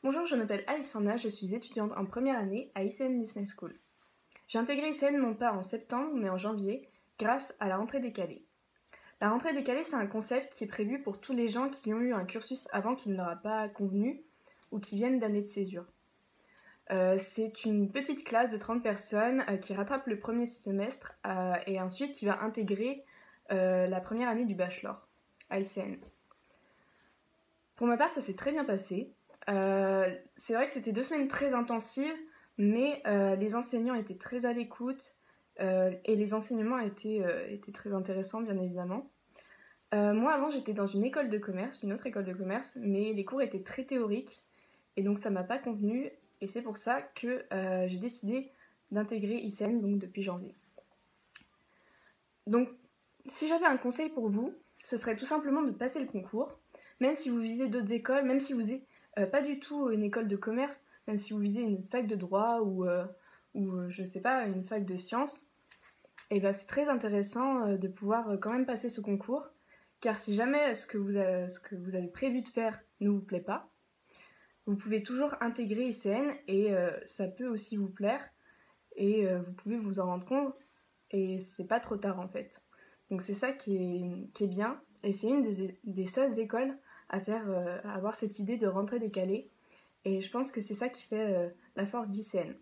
Bonjour, je m'appelle Alice Forna, je suis étudiante en première année à ICN Business School. J'ai intégré ICN non pas en septembre mais en janvier grâce à la rentrée décalée. La rentrée décalée, c'est un concept qui est prévu pour tous les gens qui ont eu un cursus avant qui ne leur a pas convenu ou qui viennent d'années de césure. C'est une petite classe de 30 personnes qui rattrape le premier semestre et ensuite qui va intégrer la première année du bachelor à ICN. Pour ma part, ça s'est très bien passé. C'est vrai que c'était 2 semaines très intensives, mais les enseignants étaient très à l'écoute et les enseignements étaient très intéressants, bien évidemment. Moi, avant, j'étais dans une école de commerce, une autre école de commerce, mais les cours étaient très théoriques et donc ça m'a pas convenu. Et c'est pour ça que j'ai décidé d'intégrer ICN donc depuis janvier. Donc, si j'avais un conseil pour vous, ce serait tout simplement de passer le concours, même si vous visez d'autres écoles, même si vous n'êtes pas du tout une école de commerce, même si vous visez une fac de droit ou je sais pas, une fac de sciences, et ben c'est très intéressant de pouvoir quand même passer ce concours, car si jamais ce que vous avez prévu de faire ne vous plaît pas, vous pouvez toujours intégrer ICN et ça peut aussi vous plaire et vous pouvez vous en rendre compte et c'est pas trop tard en fait. Donc c'est ça qui est bien et c'est une des seules écoles à avoir cette idée de rentrée décalée et je pense que c'est ça qui fait la force d'ICN.